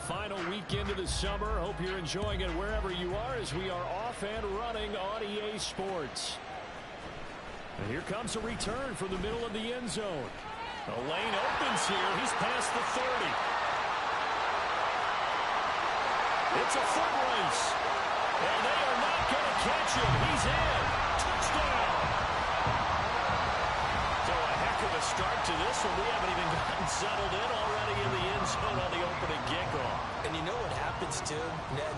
final weekend of the summer. Hope you're enjoying it wherever you are as we are off and running on EA Sports. And here comes a return from the middle of the end zone. The lane opens here. He's past the 30. It's a foot race. And they are not going to catch him. He's in. Touchdown. So a heck of a start to this one. We haven't even gotten settled in already in the end zone on the opening kickoff. And you know what happens, too?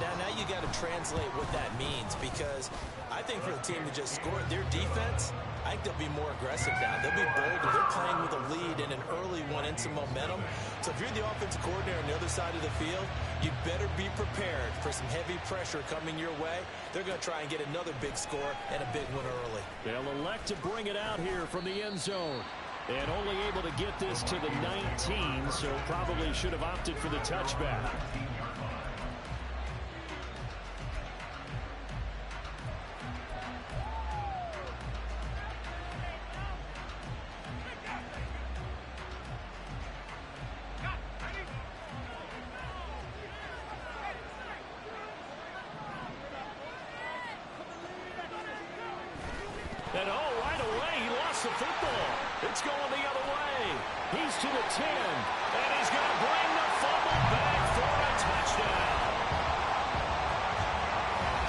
Now you got to translate what that means, because I think for the team to just score their defense, I think they'll be more aggressive now. They'll be bolder. They're playing with a lead and an early one and some momentum. So if you're the offensive coordinator on the other side of the field, you better be prepared for some heavy pressure coming your way. They're going to try and get another big score and a big one early. They'll elect to bring it out here from the end zone. And only able to get this to the 19, so probably should have opted for the touchback. And right away, he lost the football. It's going the other way. He's to the 10, and he's going to bring the fumble back for a touchdown.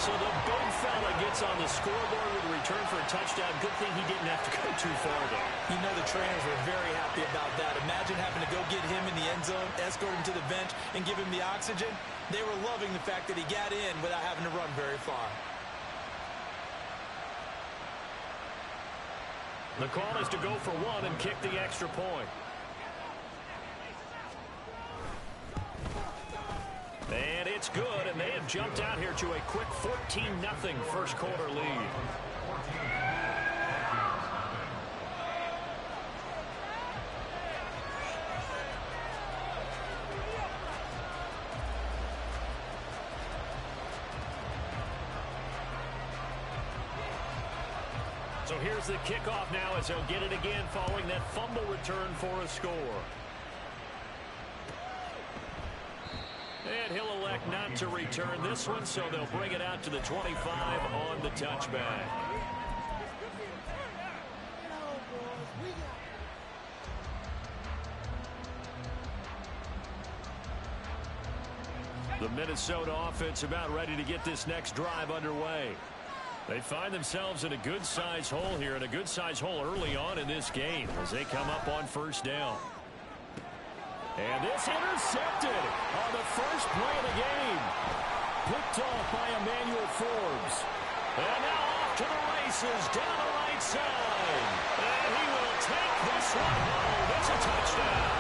So the big fella gets on the scoreboard with a return for a touchdown. Good thing he didn't have to go too far there. You know the trainers were very happy about that. Imagine having to go get him in the end zone, escort him to the bench, and give him the oxygen. They were loving the fact that he got in without having to run very far. The call is to go for one and kick the extra point. And it's good, and they have jumped out here to a quick 14-0 first quarter lead. So here's the kickoff now as he'll get it again following that fumble return for a score. And he'll elect not to return this one, so they'll bring it out to the 25 on the touchback. The Minnesota offense about ready to get this next drive underway. They find themselves in a good-sized hole here, and a good-sized hole early on in this game as they come up on first down. And this intercepted on the first play of the game. Picked off by Emmanuel Forbes. And now off to the races down the right side. And he will take this one home. It's a touchdown.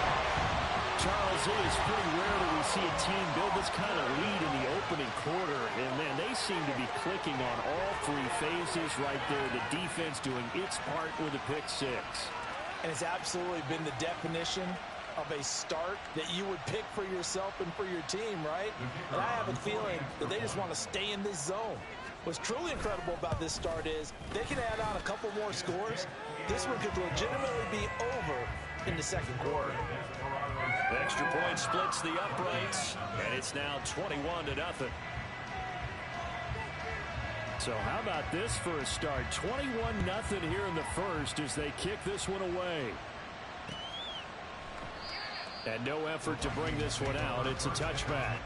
Charles, it is pretty rare that we see a team build this kind of lead in the opening quarter. And, man, they seem to be clicking on all three phases right there. The defense doing its part with a pick six. And it's absolutely been the definition of a start that you would pick for yourself and for your team, right? And I have a feeling that they just want to stay in this zone. What's truly incredible about this start is they can add on a couple more scores. This one could legitimately be over in the second quarter. The extra point splits the uprights, and it's now 21-0. So how about this for a start? 21-0 here in the first as they kick this one away. And no effort to bring this one out. It's a touchback.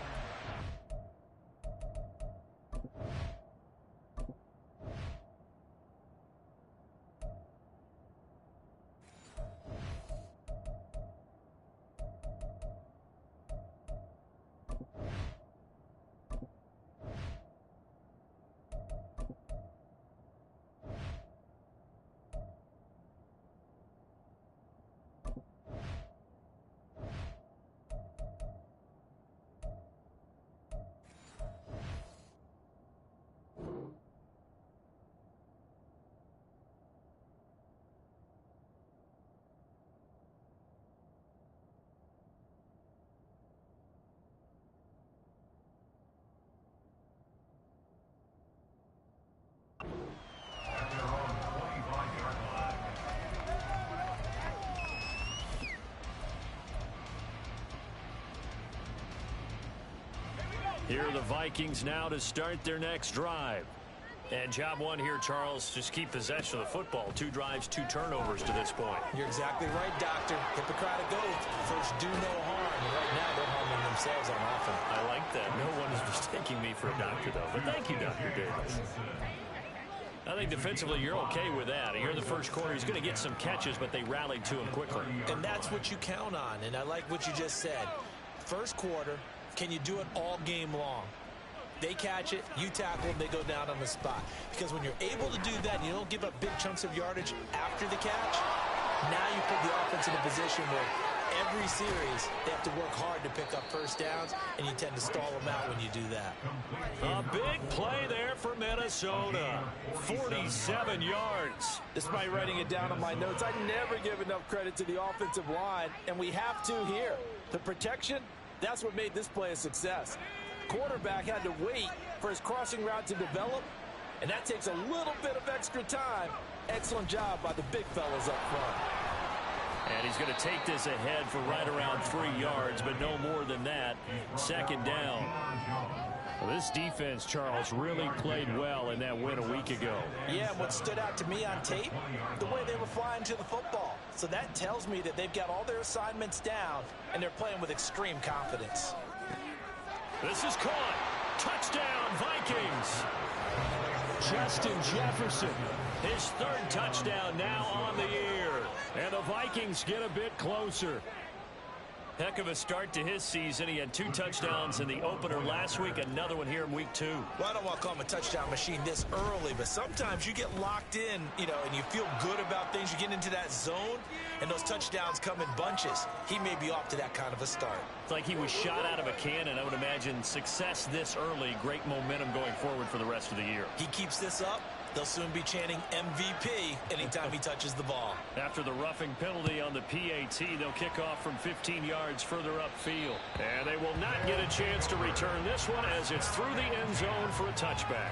Here are the Vikings now to start their next drive. And job one here, Charles, just keep possession of the football. 2 drives, 2 turnovers to this point. You're exactly right, Doctor. Hippocratic oath. First, do no harm. And right now, they're harming themselves on offense. I like that. No one is mistaking me for a doctor, though. But thank you, Dr. Davis. I think defensively you're okay with that. Here in the first quarter, he's going to get some catches, but they rallied to him quickly. And that's what you count on. And I like what you just said. First quarter, can you do it all game long? They catch it, you tackle them, they go down on the spot. Because when you're able to do that and you don't give up big chunks of yardage after the catch, now you put the offense in a position where every series they have to work hard to pick up first downs, and you tend to stall them out when you do that. A big play there for Minnesota. 47 yards. Despite writing it down on my notes, I never give enough credit to the offensive line, and we have to here. The protection, that's what made this play a success. Quarterback had to wait for his crossing route to develop, and that takes a little bit of extra time. Excellent job by the big fellas up front. And he's going to take this ahead for right around 3 yards, but no more than that. Second down. Well, this defense, Charles, really played well in that win a week ago. Yeah, and what stood out to me on tape, the way they were flying to the football. So that tells me that they've got all their assignments down, and they're playing with extreme confidence. This is caught. Touchdown, Vikings. Justin Jefferson, his 3rd touchdown now on the year. And the Vikings get a bit closer. Heck of a start to his season. He had 2 touchdowns in the opener last week, another one here in week 2. Well, I don't want to call him a touchdown machine this early, but sometimes you get locked in, and you feel good about things. You get into that zone, and those touchdowns come in bunches. He may be off to that kind of a start. It's like he was shot out of a cannon. I would imagine success this early, great momentum going forward for the rest of the year. He keeps this up, they'll soon be chanting MVP anytime he touches the ball. After the roughing penalty on the PAT, they'll kick off from 15 yards further upfield. And they will not get a chance to return this one as it's through the end zone for a touchback.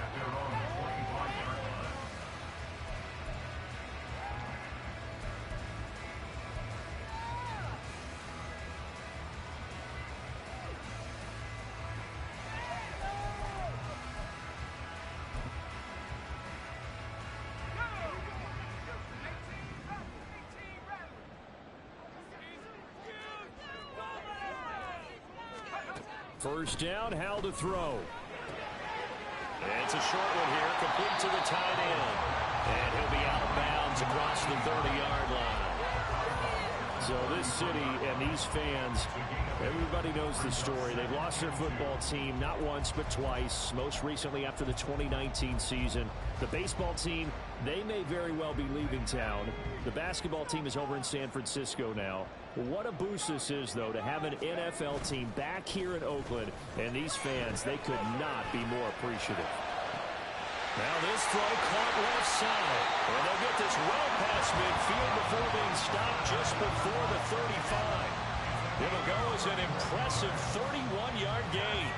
First down, Howell to throw. And it's a short one here, complete to the tight end. And he'll be out of bounds across the 30-yard line. So this city and these fans, everybody knows the story. They've lost their football team not once but twice, most recently after the 2019 season. The baseball team, they may very well be leaving town. The basketball team is over in San Francisco now. What a boost this is, though, to have an NFL team back here in Oakland. And these fans, they could not be more appreciative. Now this throw caught left side. And they'll get this well past midfield before being stopped just before the 35. It'll go as an impressive 31-yard gain.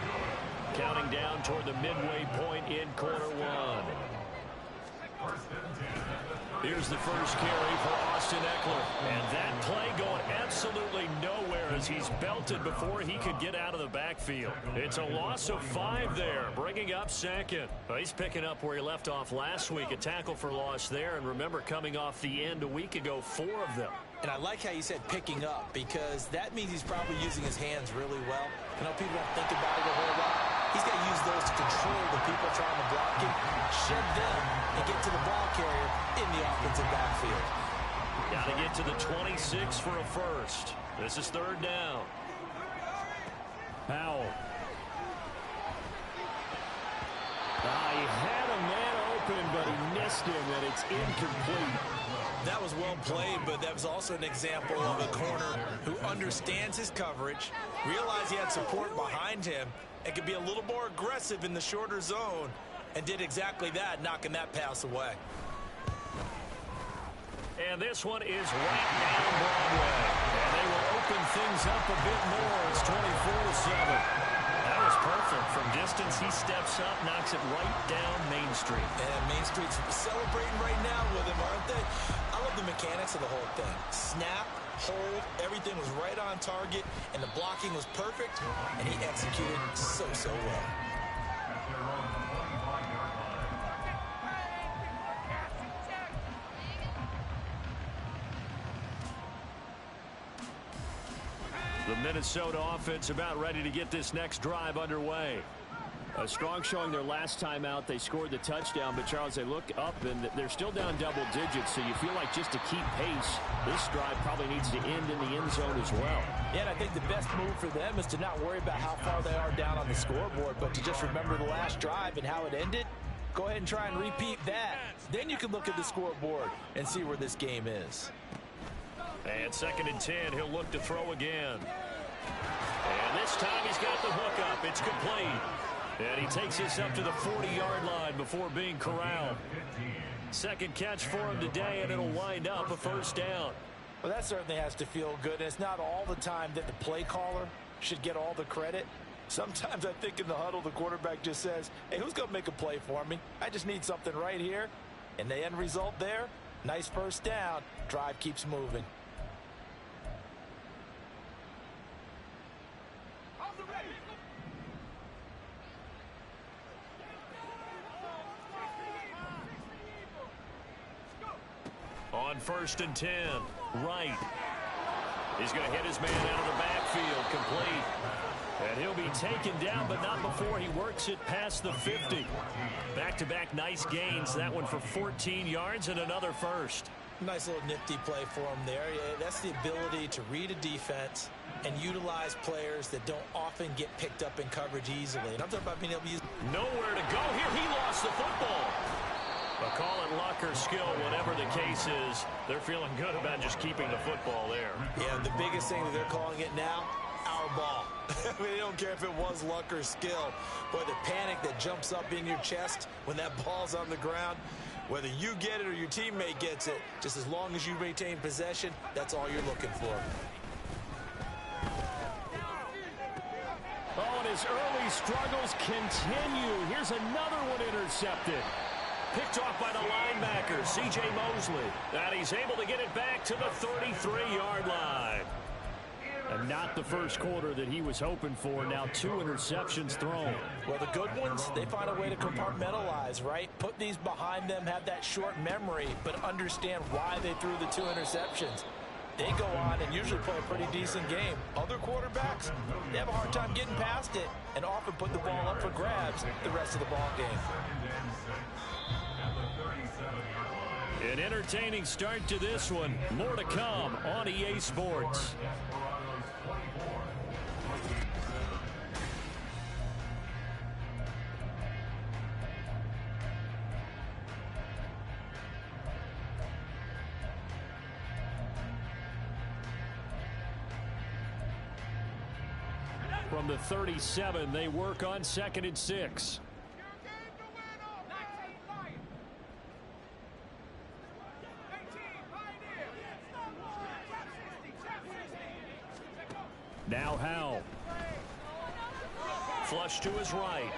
Counting down toward the midway point in quarter one. Here's the first carry for Austin Ekeler. And that play going absolutely nowhere as he's belted before he could get out of the backfield. It's a loss of 5 there, bringing up second. Well, he's picking up where he left off last week, a tackle for loss there. And remember, coming off the end a week ago, 4 of them. And I like how you said picking up, because that means he's probably using his hands really well. I know people don't think about it a whole lot. He's got to use those to control the people trying to block him, shed them, and get to the ball carrier in the offensive backfield. Got to get to the 26 for a first. This is 3rd down. Powell. He had a man open, but he missed him, and it's incomplete. That was well played, but that was also an example of a corner who understands his coverage, realized he had support behind him, and could be a little more aggressive in the shorter zone, and did exactly that, knocking that pass away. And this one is right down Broadway. And they will open things up a bit more. It's 24-7. That was perfect. From distance, he steps up, knocks it right down Main Street. And Main Street's celebrating right now with him, aren't they? I love the mechanics of the whole thing. Snap, hold. Everything was right on target, and the blocking was perfect, and he executed so well. The Minnesota offense about ready to get this next drive underway. A strong showing their last time out. They scored the touchdown, but Charles, they look up and they're still down double digits, so you feel like just to keep pace, this drive probably needs to end in the end zone as well. Yeah, and I think the best move for them is to not worry about how far they are down on the scoreboard, but to just remember the last drive and how it ended. Go ahead and try and repeat that. Then you can look at the scoreboard and see where this game is. And 2nd and 10, he'll look to throw again. And this time he's got the hook up. It's complete. And he takes this up to the 40-yard line before being corralled. Second catch for him today, and it'll wind up a first down. Well, that certainly has to feel good. And it's not all the time that the play caller should get all the credit. Sometimes I think in the huddle, the quarterback just says, hey, who's going to make a play for me? I just need something right here. And the end result there, nice first down. Drive keeps moving. On 1st and 10, Wright. He's going to hit his man out of the backfield, complete. And he'll be taken down, but not before he works it past the 50. Back-to-back nice gains. That one for 14 yards and another first. Nice little nifty play for him there. Yeah, that's the ability to read a defense and utilize players that don't often get picked up in coverage easily. And I'm talking about being able to use... Nowhere to go here. He lost the football. But call it luck or skill, whatever the case is, they're feeling good about just keeping the football there. Yeah, the biggest thing that they're calling it now, our ball. I mean, they don't care if it was luck or skill. Boy, the panic that jumps up in your chest when that ball's on the ground, whether you get it or your teammate gets it, just as long as you maintain possession, that's all you're looking for. Oh, and his early struggles continue. Here's another one intercepted. Picked off by the linebacker, C.J. Mosley. And he's able to get it back to the 33-yard line. And not the first quarter that he was hoping for. Now 2 interceptions thrown. Well, the good ones, they find a way to compartmentalize, right? Put these behind them, have that short memory, but understand why they threw the 2 interceptions. They go on and usually play a pretty decent game. Other quarterbacks, they have a hard time getting past it and often put the ball up for grabs the rest of the ball game. An entertaining start to this one. More to come on EA Sports. From the 37, they work on 2nd and 6. Now Howell. Flush to his right.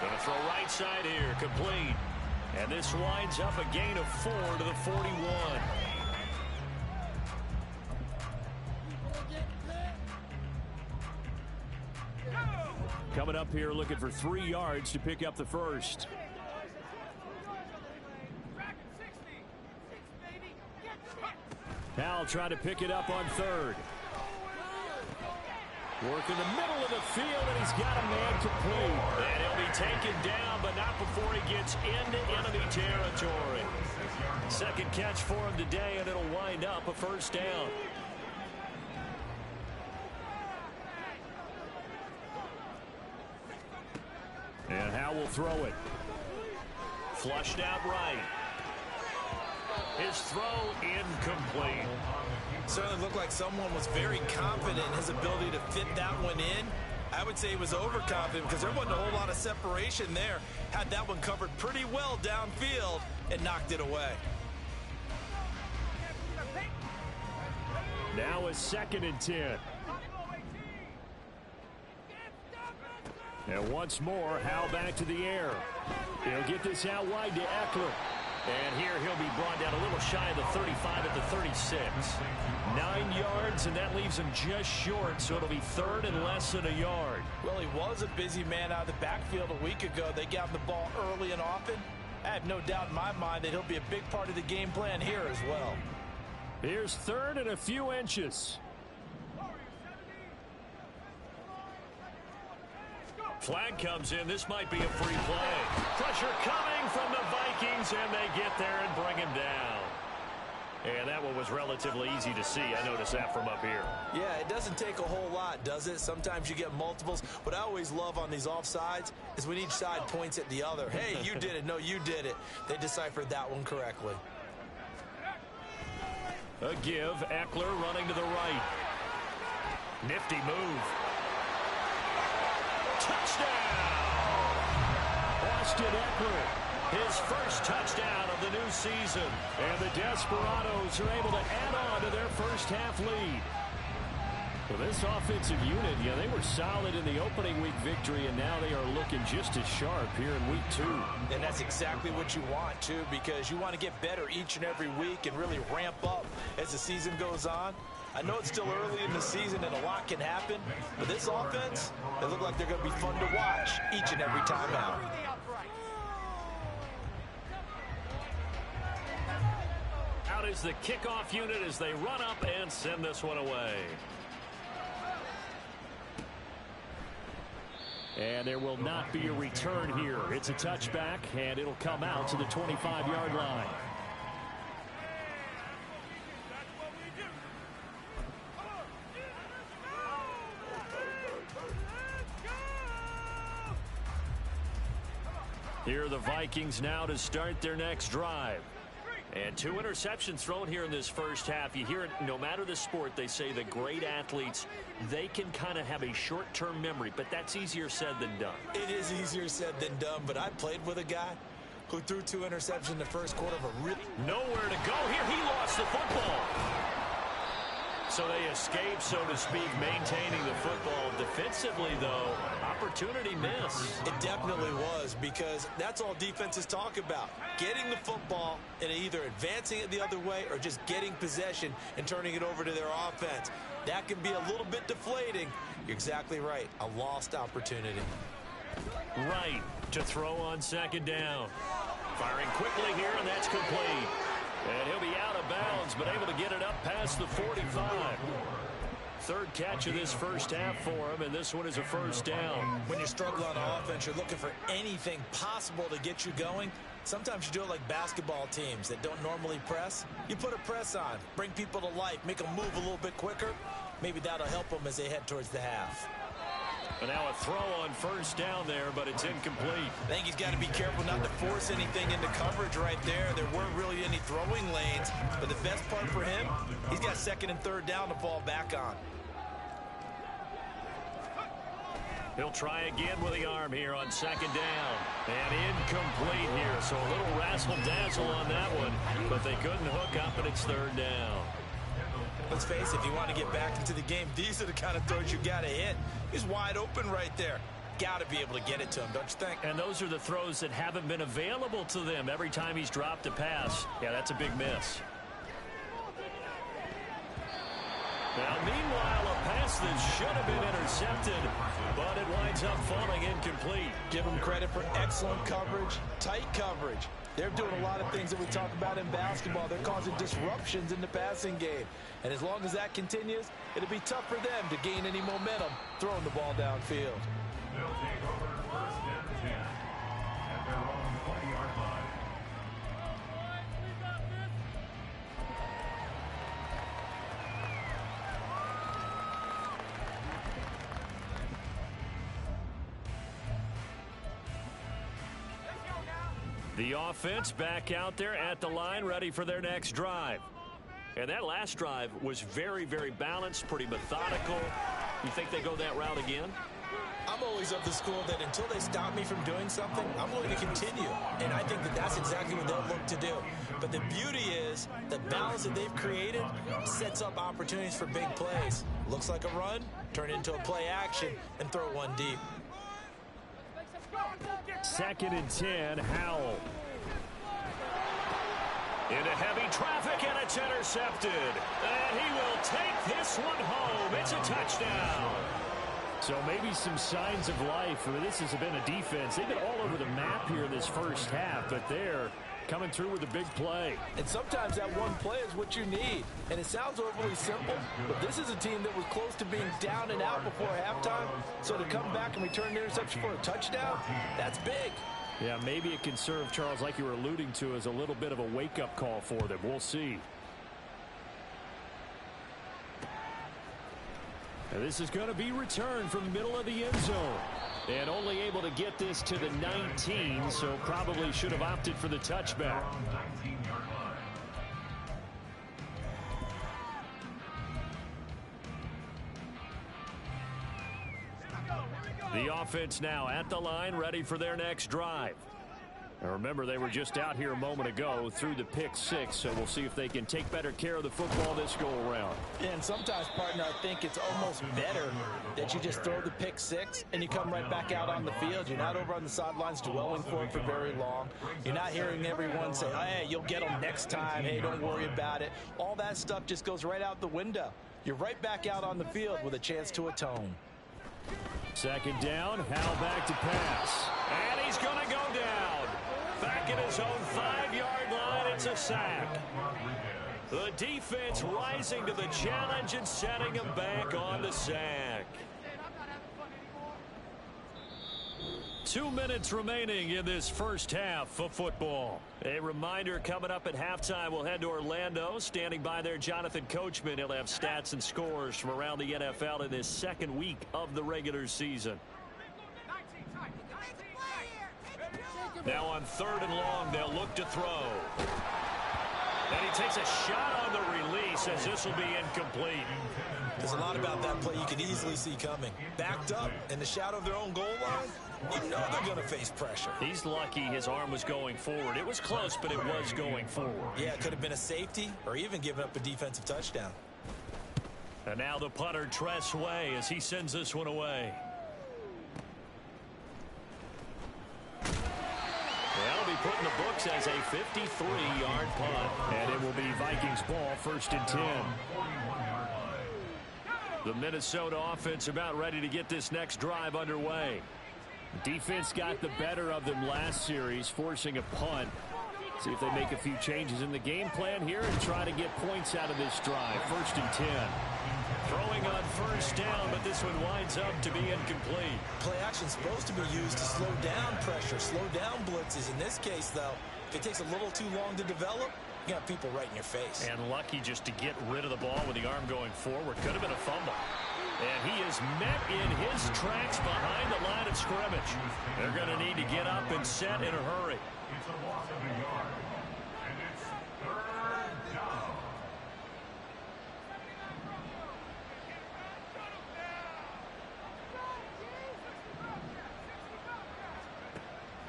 Going to throw right side here, complete. And this winds up a gain of 4 to the 41. Coming up here looking for 3 yards to pick up the first. Howell trying to pick it up on 3rd. Work in the middle of the field, and he's got a man complete. And he'll be taken down, but not before he gets into enemy territory. Second catch for him today, and it'll wind up a first down. And Howell will throw it. Flushed out right. His throw incomplete. Certainly looked like someone was very confident in his ability to fit that one in. I would say he was overconfident because there wasn't a whole lot of separation there. Had that one covered pretty well downfield and knocked it away. Now a 2nd and 10. And once more, Howell back to the air. He'll get this out wide to Eckler. And here he'll be brought down a little little shy of the 35 at the 36. 9 yards, and that leaves him just short, so it'll be third and less than a yard. Well, he was a busy man out of the backfield a week ago. They got him the ball early and often. I have no doubt in my mind that he'll be a big part of the game plan here as well. Here's third and a few inches. Flag comes in. This might be a free play. Pressure coming from the Vikings, and they get there and bring him down. And that one was relatively easy to see. I noticed that from up here. Yeah, it doesn't take a whole lot, does it? Sometimes you get multiples. What I always love on these offsides is when each side points at the other. Hey, you did it. No, you did it. They deciphered that one correctly. A give. Eckler running to the right. Nifty move. Touchdown! Austin Eckler, his first touchdown of the new season. And the Desperados are able to add on to their first half lead. Well, this offensive unit, yeah, they were solid in the opening week victory, and now they are looking just as sharp here in week 2. And that's exactly what you want, too, because you want to get better each and every week and really ramp up as the season goes on. I know it's still early in the season and a lot can happen, but this offense, they look like they're going to be fun to watch each and every time out. Out is the kickoff unit as they run up and send this one away. And there will not be a return here. It's a touchback, and it'll come out to the 25-yard line. Here are the Vikings now to start their next drive. And 2 interceptions thrown here in this first half. You hear it, no matter the sport, they say the great athletes, they can kind of have a short-term memory, but that's easier said than done. It is easier said than done, but I played with a guy who threw 2 interceptions in the first quarter of a really... Nowhere to go here. He lost the football. So they escape, so to speak, maintaining the football. Defensively, though, opportunity miss. It definitely was, because that's all defenses talk about. Getting the football and either advancing it the other way or just getting possession and turning it over to their offense. That can be a little bit deflating. You're exactly right. A lost opportunity. Right to throw on second down. Firing quickly here, and that's complete. And he'll be out of bounds, but able to get it up past the 45. Third catch of this first half for him, and this one is a first down. When you're struggling on offense, you're looking for anything possible to get you going. Sometimes you do it like basketball teams that don't normally press. You put a press on, bring people to life, make them move a little bit quicker. Maybe that'll help them as they head towards the half. And now a throw on first down there, but it's incomplete. I think he's got to be careful not to force anything into coverage right there. There weren't really any throwing lanes, but the best part for him, he's got second and third down to fall back on. He'll try again with the arm here on second down. And incomplete here, so a little razzle-dazzle on that one, but they couldn't hook up, and it's third down. Let's face it, if you want to get back into the game, these are the kind of throws you got to hit. He's wide open right there. Got to be able to get it to him, don't you think? And those are the throws that haven't been available to them every time he's dropped a pass. Yeah, that's a big miss. Now, meanwhile, a pass that should have been intercepted, but it winds up falling incomplete. Give him credit for excellent coverage, tight coverage. They're doing a lot of things that we talk about in basketball. They're causing disruptions in the passing game. And as long as that continues, it'll be tough for them to gain any momentum throwing the ball downfield. They'll take over first and 10 at their own 20-yard line. The offense back out there at the line, ready for their next drive. And that last drive was very, very balanced, pretty methodical. You think they go that route again? I'm always of the school that until they stop me from doing something, I'm going to continue. And I think that that's exactly what they'll look to do. But the beauty is the balance that they've created sets up opportunities for big plays. Looks like a run, turn into a play action, and throw one deep. Second and 10, Howell. Into heavy traffic, and it's intercepted. And he will take this one home. It's a touchdown. So maybe some signs of life. I mean, this has been a defense. They've been all over the map here in this first half, but they're coming through with a big play. And sometimes that one play is what you need. And it sounds overly simple, but this is a team that was close to being down and out before halftime. So to come back and return the interception for a touchdown, that's big. Yeah, maybe it can serve, Charles, like you were alluding to, as a little bit of a wake-up call for them. We'll see. And this is going to be returned from the middle of the end zone. And only able to get this to the 19, so probably should have opted for the touchback. The offense now at the line, ready for their next drive. And remember, they were just out here a moment ago through the pick six, so we'll see if they can take better care of the football this go-around. Yeah, and sometimes, partner, I think it's almost better that you just throw the pick six and you come right back out on the field. You're not over on the sidelines dwelling for it for very long. You're not hearing everyone say, hey, you'll get them next time. Hey, don't worry about it. All that stuff just goes right out the window. You're right back out on the field with a chance to atone. Second down, Howell back to pass. And he's going to go down. Back at his own 5-yard line, it's a sack. The defense rising to the challenge and setting him back on the sack. 2 minutes remaining in this first half of football. A reminder, coming up at halftime, we'll head to Orlando. Standing by there, Jonathan Coachman. He'll have stats and scores from around the NFL in this second week of the regular season. Now on 3rd and long, they'll look to throw. And he takes a shot on the release as this will be incomplete. There's a lot about that play you can easily see coming. Backed up in the shadow of their own goal line, you know they're going to face pressure. He's lucky his arm was going forward. It was close, but it was going forward. Yeah, it could have been a safety or even given up a defensive touchdown. And now the punter, Tress Way, as he sends this one away. That'll be put in the books as a 53-yard punt. And it will be Vikings ball, 1st and 10. The Minnesota offense about ready to get this next drive underway. Defense got the better of them last series, forcing a punt. See if they make a few changes in the game plan here and try to get points out of this drive. 1st and 10. Throwing on 1st down, but this one winds up to be incomplete. Play action supposed to be used to slow down pressure, slow down blitzes. In this case, though, if it takes a little too long to develop, you got people right in your face. And lucky just to get rid of the ball with the arm going forward. Could have been a fumble. And he is met in his tracks behind the line of scrimmage. They're going to need to get up and set in a hurry. It's a loss of a yard. And it's 3rd down.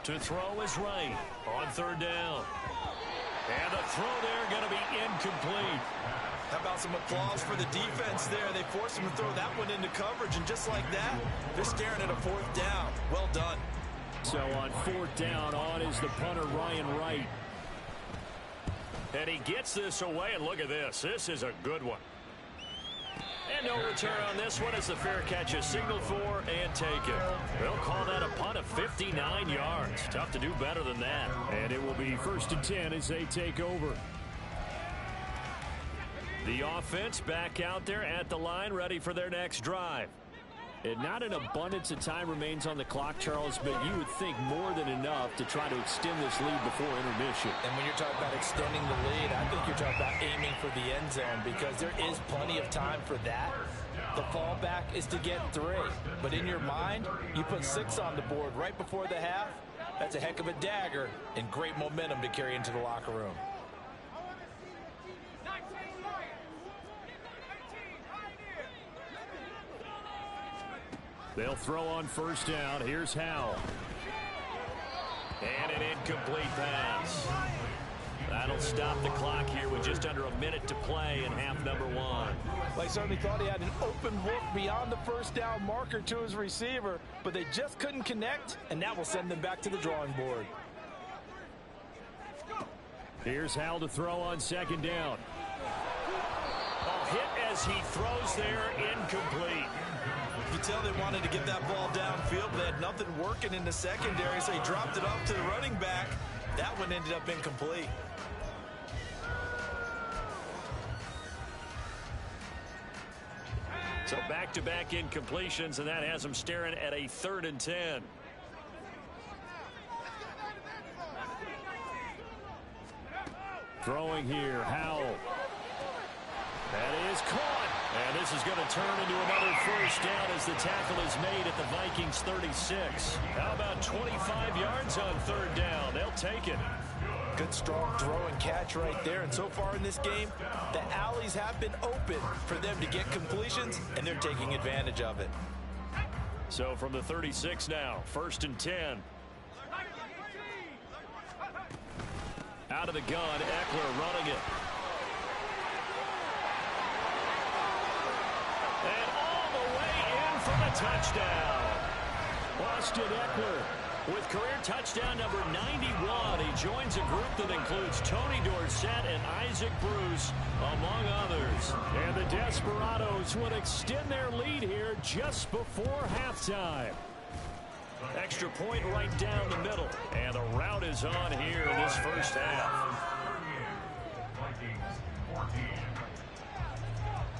To throw is right on 3rd down. And the throw there going to be incomplete. How about some applause for the defense there? They forced him to throw that one into coverage, and just like that, they're staring at a 4th down. Well done. So on 4th down, on is the punter, Ryan Wright. And he gets this away, and look at this. This is a good one. And no return on this one as the fair catch is signaled for and taken. They'll call that a punt of 59 yards. Tough to do better than that. And it will be 1st and 10 as they take over. The offense back out there at the line, ready for their next drive. And not an abundance of time remains on the clock, Charles, but you would think more than enough to try to extend this lead before intermission. And when you're talking about extending the lead, I think you're talking about aiming for the end zone because there is plenty of time for that. The fallback is to get 3. But in your mind, you put 6 on the board right before the half. That's a heck of a dagger and great momentum to carry into the locker room. They'll throw on 1st down. Here's Howell. And an incomplete pass. That'll stop the clock here with just under a minute to play in half number 1. Well, he certainly thought he had an open look beyond the 1st down marker to his receiver, but they just couldn't connect, and that will send them back to the drawing board. Here's Howell to throw on second down. Hit as he throws there, incomplete. You can tell they wanted to get that ball downfield, but they had nothing working in the secondary, so he dropped it off to the running back. That one ended up incomplete. So back-to-back incompletions, and that has him staring at a 3rd and 10. Throwing here, Howell. That is caught. And this is going to turn into another first down as the tackle is made at the Vikings 36. How about 25 yards on 3rd down? They'll take it. Good, strong throw and catch right there. And so far in this game, the alleys have been open for them to get completions, and they're taking advantage of it. So from the 36 now, 1st and 10. Out of the gun, Eckler running it. And all the way in for the touchdown. Austin Eckler with career touchdown number 91. He joins a group that includes Tony Dorsett and Isaac Bruce, among others. And the Desperados would extend their lead here just before halftime. Extra point right down the middle. And the route is on here in this first half.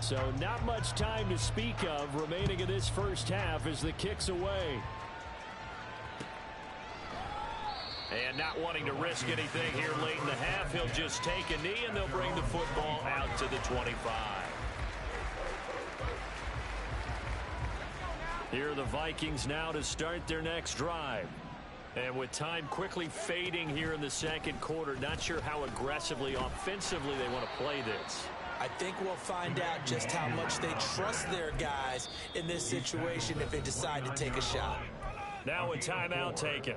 So not much time to speak of remaining in this first half as the kick's away. And not wanting to risk anything here late in the half, he'll just take a knee and they'll bring the football out to the 25. Here are the Vikings now to start their next drive. And with time quickly fading here in the second quarter, not sure how aggressively, offensively they want to play this. I think we'll find out just how much they trust their guys in this situation if they decide to take a shot. Now a timeout taken.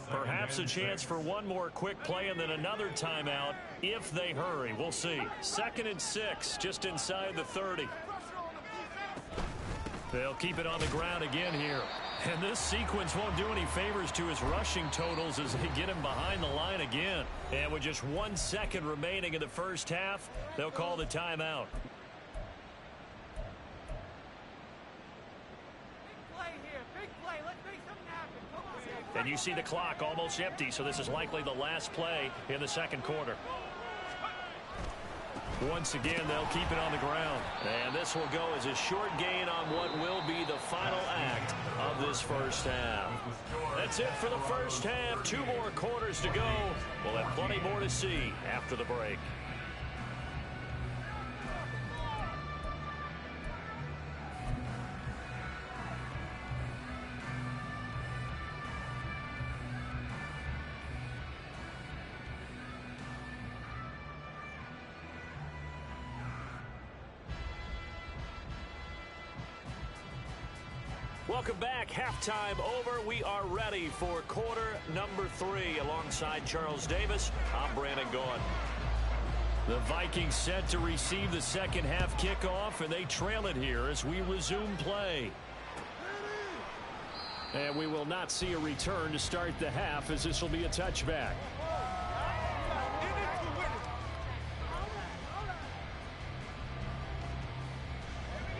Perhaps a chance for one more quick play and then another timeout if they hurry. We'll see. 2nd and 6, just inside the 30. They'll keep it on the ground again here. And this sequence won't do any favors to his rushing totals as they get him behind the line again. And with just 1 second remaining in the first half, they'll call the timeout. And you see the clock almost empty, so this is likely the last play in the second quarter. Once again, they'll keep it on the ground. And this will go as a short gain on what will be the final act of this first half. That's it for the first half. 2 more quarters to go. We'll have plenty more to see after the break. Welcome back. Halftime over. We are ready for quarter number 3. Alongside Charles Davis, I'm Brandon Gaudin. The Vikings set to receive the second half kickoff, and they trail it here as we resume play. And we will not see a return to start the half as this will be a touchback.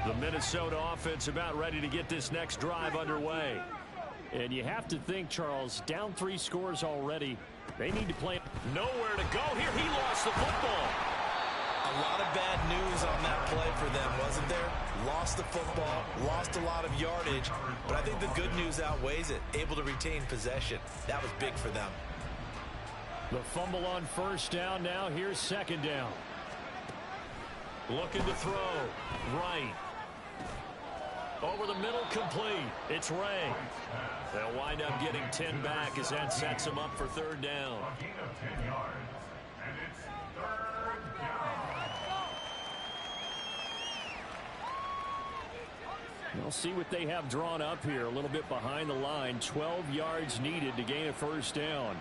The Minnesota offense about ready to get this next drive underway. And you have to think, Charles, down 3 scores already. They need to play. Nowhere to go here. He lost the football. A lot of bad news on that play for them, wasn't there? Lost the football, lost a lot of yardage, but I think the good news outweighs it. Able to retain possession. That was big for them. The fumble on first down. Now here's second down. Looking to throw. Right. Over the middle, complete. It's Ray. They'll wind up getting 10 back as that sets them up for 3rd down. A gain of 10 yards. And it's 3rd down. We'll see what they have drawn up here. A little bit behind the line. 12 yards needed to gain a first down.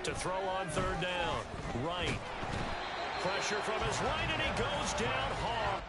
To throw on 3rd down. Right. Pressure from his right, and he goes down hard.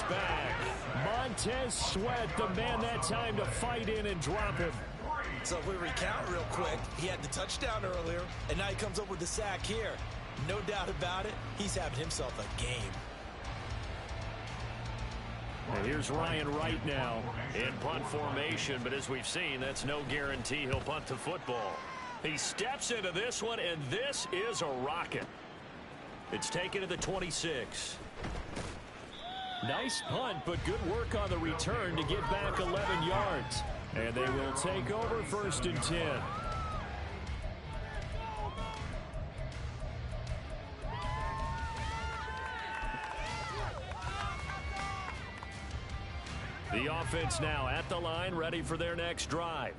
Back. Montez Sweat, the man that time to fight in and drop him. So if we recount real quick, he had the touchdown earlier, and now he comes up with the sack here. No doubt about it, he's having himself a game. And here's Ryan Wright now in punt formation, but as we've seen, that's no guarantee he'll punt the football. He steps into this one, and this is a rocket. It's taken to the 26. Nice punt, but good work on the return to get back 11 yards. And they will take over 1st and 10. The offense now at the line, ready for their next drive.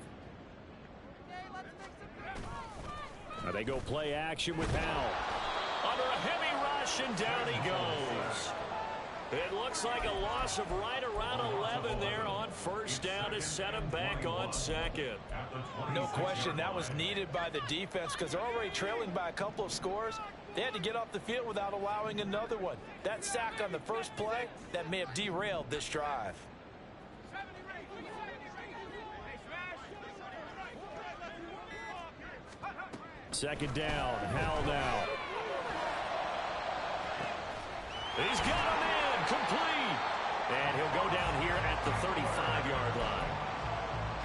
Now they go play action with Howell. Under a heavy rush, and down he goes. It looks like a loss of right around 11 there on 1st down to set him back on 2nd. No question, that was needed by the defense because they're already trailing by a couple of scores. They had to get off the field without allowing another one. That sack on the first play, that may have derailed this drive. Second down, Howell now. He's got him in, complete. And he'll go down here at the 35-yard line.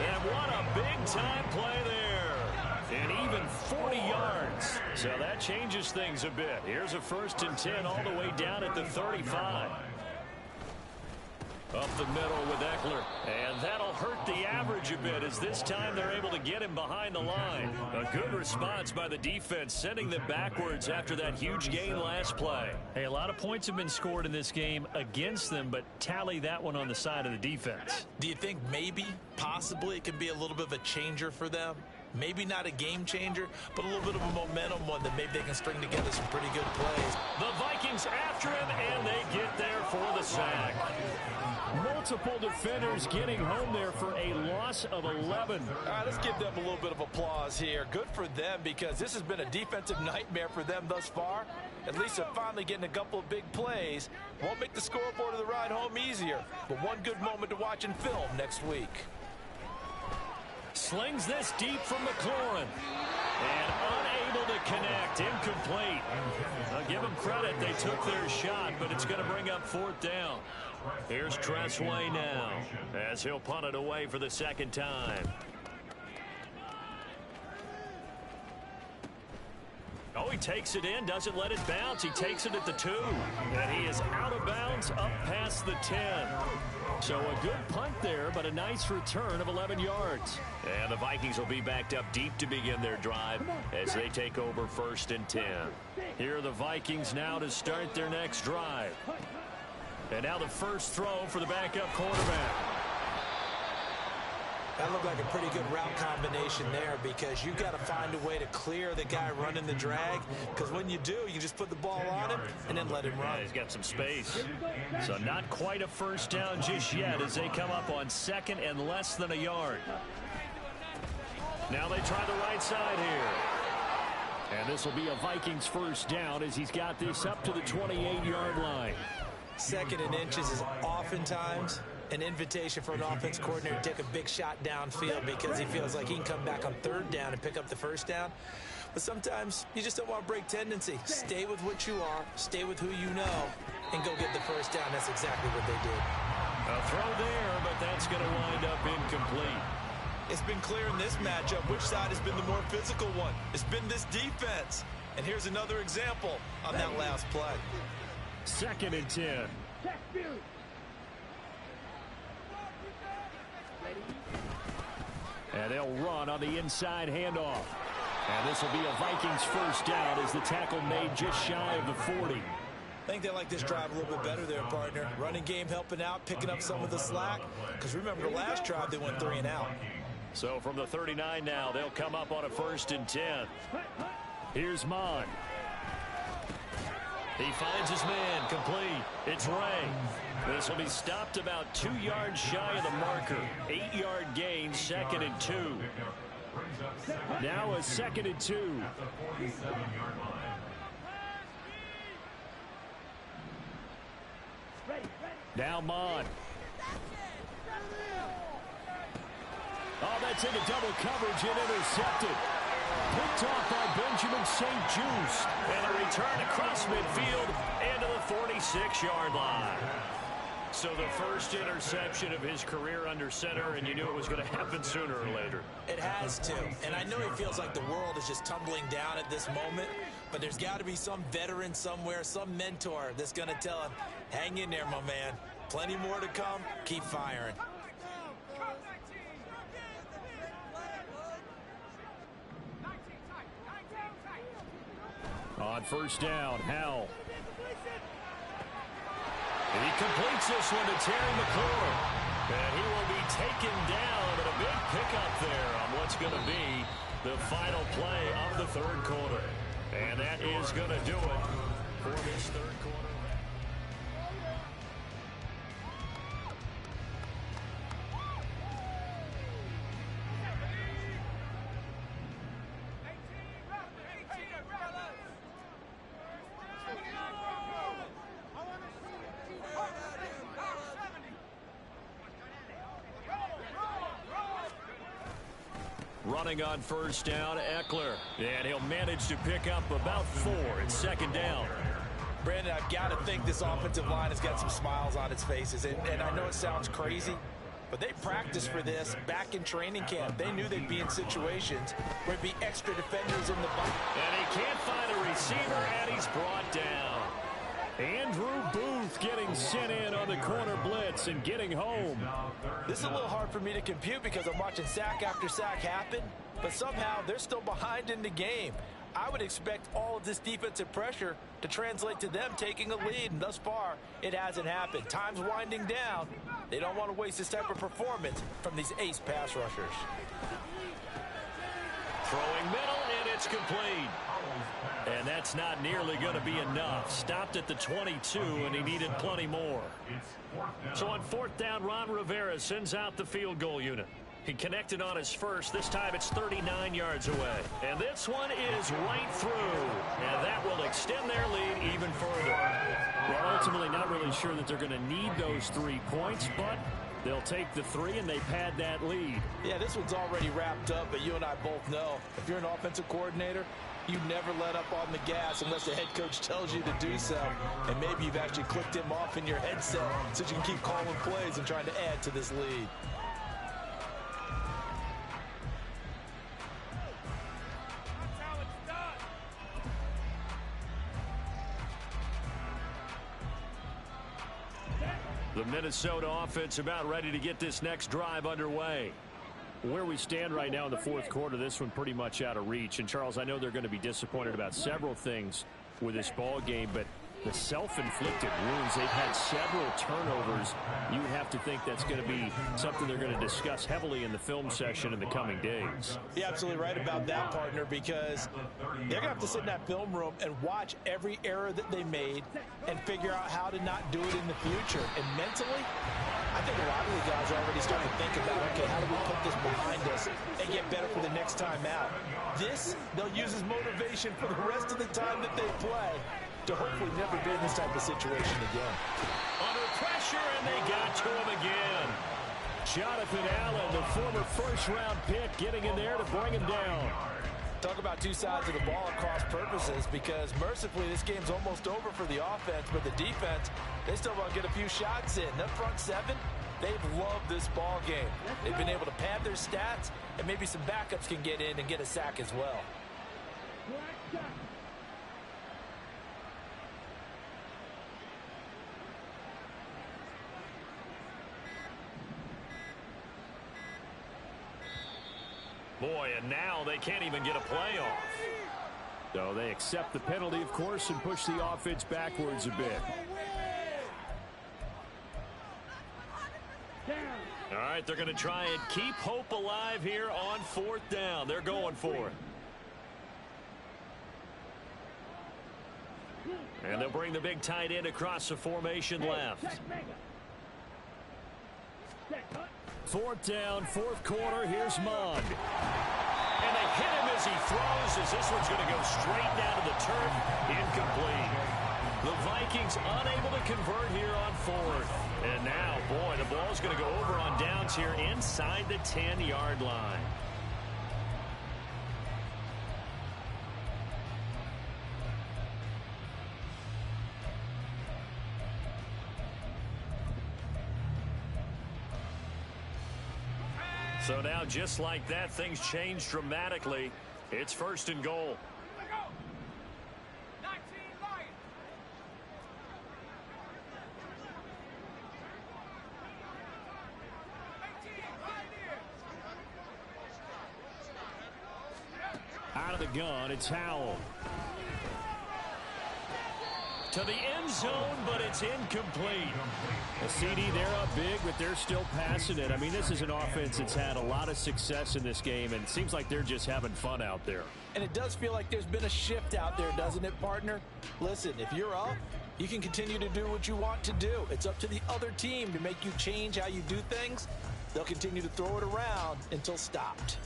And what a big-time play there. And even 40 yards. So that changes things a bit. Here's a 1st and 10 all the way down at the 35. Up the middle with Eckler. And that'll hurt the average a bit as this time they're able to get him behind the line. A good response by the defense, sending them backwards after that huge gain last play. Hey, a lot of points have been scored in this game against them, but tally that one on the side of the defense. Do you think maybe, possibly, it can be a little bit of a changer for them? Maybe not a game changer, but a little bit of a momentum one that maybe they can string together some pretty good plays. The Vikings after him, and they get there for the sack. multiple defenders getting home there for a loss of 11. All right, let's give them a little bit of applause here. Good for them because this has been a defensive nightmare for them thus far. At least they're finally getting a couple of big plays. Won't make the scoreboard of the ride home easier, but one good moment to watch in film next week. Slings this deep from McLaurin. And unable to connect. Incomplete. I'll give them credit. They took their shot, but it's going to bring up 4th down. Here's Tressway now as he'll punt it away for the second time. Oh, he takes it in, doesn't let it bounce. He takes it at the 2. And he is out of bounds up past the 10. So a good punt there, but a nice return of 11 yards. And the Vikings will be backed up deep to begin their drive as they take over 1st and 10. Here are the Vikings now to start their next drive. And now the first throw for the backup quarterback. That looked like a pretty good route combination there because you've got to find a way to clear the guy running the drag, because when you do, you just put the ball on him and then let him run. Yeah, he's got some space. So not quite a first down just yet as they come up on 2nd and less than a yard. Now they try the right side here. And this will be a Vikings first down as he's got this up to the 28-yard line. 2nd and inches is oftentimes an invitation for an offense coordinator to take a big shot downfield because he feels like he can come back on 3rd down and pick up the first down. But sometimes you just don't want to break tendency. Stay with what you are, stay with who you know, and go get the first down. That's exactly what they did. A throw there, but that's going to wind up incomplete. It's been clear in this matchup which side has been the more physical one. It's been this defense. And here's another example on that last play. 2nd and 10. And they'll run on the inside handoff. And this will be a Vikings first down as the tackle made just shy of the 40. I think they like this drive a little bit better there, partner. Running game helping out, picking up some of the slack. Because remember, the last drive they went 3 and out. So from the 39 now, they'll come up on a 1st and 10. Here's Mon. He finds his man, complete. It's Ray. This will be stopped about 2 yards shy of the marker. 8-yard gain, 2nd and 2. Now a 2nd and 2. Now Mon. Oh, that's into double coverage and intercepted. Picked off by Benjamin St-Juste. And a return across midfield into the 46-yard line. So the first interception of his career under center, and you knew it was going to happen sooner or later. It has to. And I know he feels like the world is just tumbling down at this moment, but there's got to be some veteran somewhere, some mentor that's going to tell him, hang in there, my man. Plenty more to come. Keep firing. On first down, Howell. He completes this one to Terry McLaurin. And he will be taken down, but a big pickup there on what's going to be the final play of the 3rd quarter. And that is going to do it for this 3rd quarter. Running on first down, Eckler. And he'll manage to pick up about 4. It's 2nd down. Brandon, I've got to think this offensive line has got some smiles on its faces. And I know it sounds crazy, but they practiced for this back in training camp. They knew they'd be in situations where there'd be extra defenders in the box. And he can't find a receiver, and he's brought down. Andrew Booth getting sent in on the corner blitz and getting home. This is a little hard for me to compute because I'm watching sack after sack happen, but somehow they're still behind in the game. I would expect all of this defensive pressure to translate to them taking a lead, and thus far, it hasn't happened. Time's winding down. They don't want to waste this type of performance from these ace pass rushers. Throwing middle, and it's complete. And that's not nearly going to be enough. Stopped at the 22, and he needed plenty more. So on fourth down, Ron Rivera sends out the field goal unit. He connected on his first. This time it's 39 yards away. And this one is right through. And that will extend their lead even further. Well, ultimately not really sure that they're going to need those 3 points, but they'll take the 3 and they pad that lead. Yeah, this one's already wrapped up, but you and I both know if you're an offensive coordinator, you never let up on the gas unless the head coach tells you to do so. And maybe you've actually clicked him off in your headset so you can keep calling plays and trying to add to this lead. The Minnesota offense about ready to get this next drive underway. Where we stand right now in the fourth quarter, this one pretty much out of reach. And, Charles, I know they're going to be disappointed about several things with this ball game, but the self-inflicted wounds, they've had several turnovers. You would have to think that's going to be something they're going to discuss heavily in the film session in the coming days. You're absolutely right about that, partner, because they're going to have to sit in that film room and watch every error that they made and figure out how to not do it in the future. And mentally, I think a lot of the guys are already starting to think about, okay, how do we put this behind us and get better for the next time out? This, they'll use as motivation for the rest of the time that they play to hopefully never be in this type of situation again. Under pressure, and they got to him again. Jonathan Allen, the former first-round pick, getting in there to bring him down. Talk about two sides of the ball at cross purposes, because mercifully this game's almost over for the offense, but the defense, they still want to get a few shots in. That front seven, they've loved this ball game. They've been able to pad their stats, and maybe some backups can get in and get a sack as well. Boy, and now they can't even get a play off. So they accept the penalty, of course, and push the offense backwards a bit. All right, they're going to try and keep hope alive here on fourth down. They're going for it. And they'll bring the big tight end across the formation left. Fourth down, fourth quarter. Here's Mond. And they hit him as he throws, as this one's going to go straight down to the turf. Incomplete. The Vikings unable to convert here on fourth. And now, boy, the ball's going to go over on downs here inside the 10-yard line. So now, just like that, things change dramatically. It's first and goal. Out of the gun, it's Howell. To the end zone, but it's incomplete. A CD, they're up big, but they're still passing it. I mean, this is an offense that's had a lot of success in this game, and it seems like they're just having fun out there. And it does feel like there's been a shift out there, doesn't it, partner? Listen, if you're up, you can continue to do what you want to do. It's up to the other team to make you change how you do things. They'll continue to throw it around until stopped.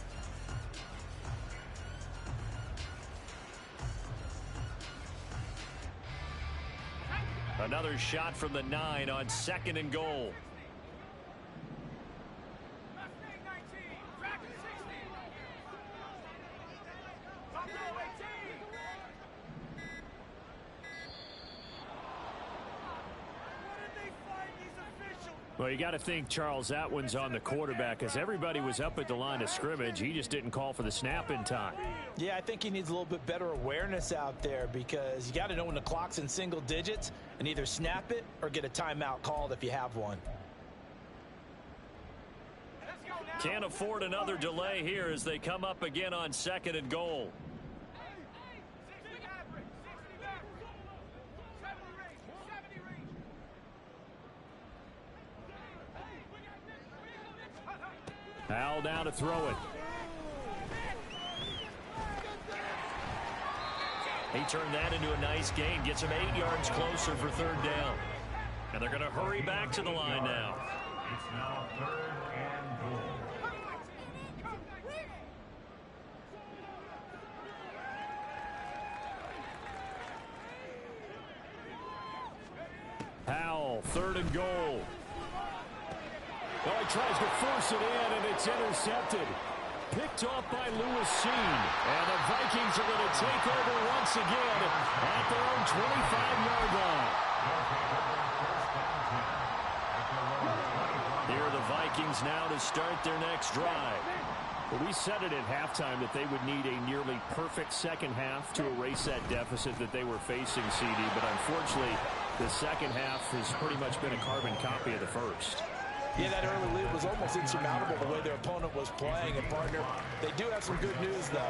Another shot from the 9 on second and goal. Well, you got to think, Charles, that one's on the quarterback, as everybody was up at the line of scrimmage. He just didn't call for the snap in time. Yeah, I think he needs a little bit better awareness out there, because you got to know when the clock's in single digits and either snap it or get a timeout called if you have one. Can't afford another delay here as they come up again on second and goal. Howell down to throw it. He turned that into a nice gain. Gets him 8 yards closer for third down. And they're going to hurry back to the line now. It's now 3rd and goal. Powell, 3rd and goal. Well, he tries to force it in, and it's intercepted. Picked off by Lewis Cine. And the Vikings are going to take over once again at their own 25-yard line. Here are the Vikings now to start their next drive. Well, we said it at halftime that they would need a nearly perfect second half to erase that deficit that they were facing, CD. But unfortunately, the second half has pretty much been a carbon copy of the first. Yeah, that early lead was almost insurmountable the way their opponent was playing. And, partner, they do have some good news, though.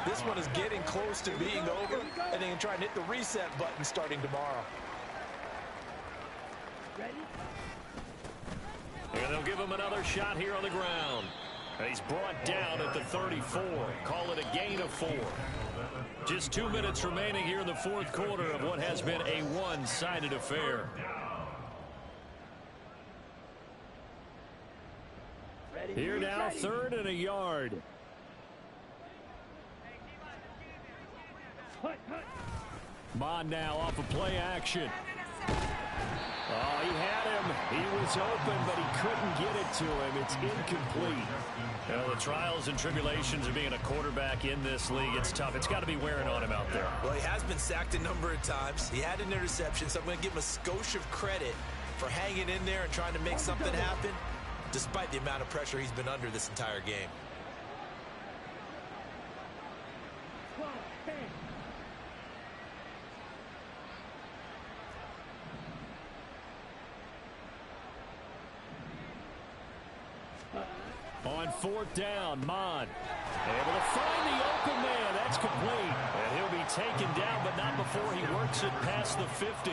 This one is getting close to being over, and they can try and hit the reset button starting tomorrow. And they'll give him another shot here on the ground. And he's brought down at the 34. Call it a gain of 4. Just 2 minutes remaining here in the fourth quarter of what has been a one-sided affair. Here now, 3rd and a yard. Mond now off of play action. Oh, he had him. He was open, but he couldn't get it to him. It's incomplete. Well, the trials and tribulations of being a quarterback in this league, it's tough. It's got to be wearing on him out there. Well, he has been sacked a number of times. He had an interception, so I'm going to give him a skosh of credit for hanging in there and trying to make something happen, despite the amount of pressure he's been under this entire game. On 4th down, Mond able to find the open man. That's complete. And he'll be taken down, but not before he works it past the 50.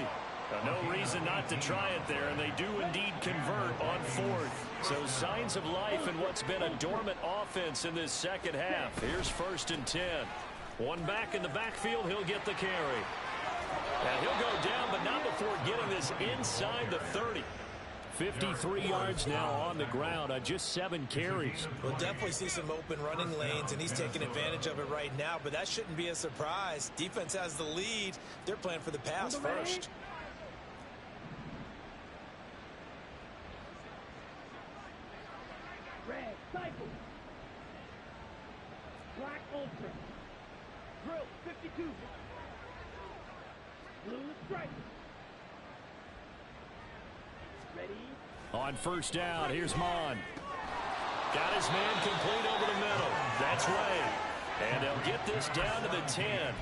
No reason not to try it there, and they do indeed convert on 4th. So signs of life in what's been a dormant offense in this second half. Here's 1st and 10. One back in the backfield, he'll get the carry. And he'll go down, but not before getting this inside the 30. 53 yards now on the ground on just 7 carries. We'll definitely see some open running lanes, and he's taking advantage of it right now, but that shouldn't be a surprise. Defense has the lead. They're playing for the pass first. Red, cycle. Black ultra. Drill, 52. Blue stripe. Ready? On 1st down, here's Mond. Got his man complete over the middle. That's right. And they'll get this down to the 10.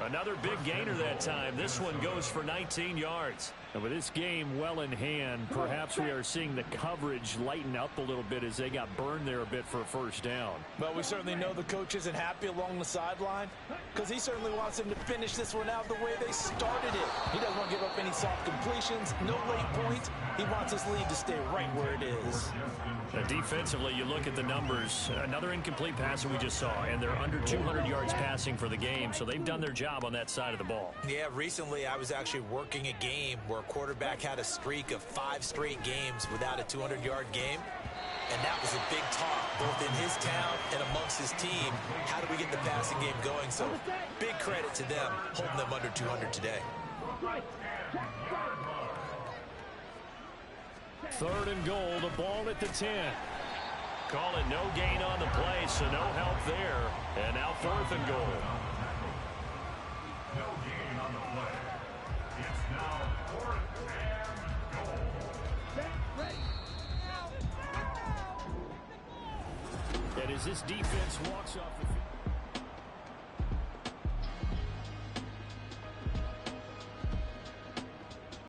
Another big gainer that time. This one goes for 19 yards. And with this game well in hand, perhaps we are seeing the coverage lighten up a little bit as they got burned there a bit for a 1st down. But we certainly know the coach isn't happy along the sideline because he certainly wants them to finish this one out the way they started it. He doesn't want to give up any soft completions, no late points. He wants his lead to stay right where it is. Defensively, you look at the numbers. Another incomplete pass that we just saw, and they're under 200 yards passing for the game, so they've done their job on that side of the ball. Yeah, recently I was actually working a game where a quarterback had a streak of 5 straight games without a 200-yard game. And that was a big talk, both in his town and amongst his team. How do we get the passing game going? So big credit to them, holding them under 200 today. 3rd and goal, the ball at the 10. Call it no gain on the play, so no help there. And now 4th and goal. No gain on the play. It's now 4th and goal. And as this defense walks off the field.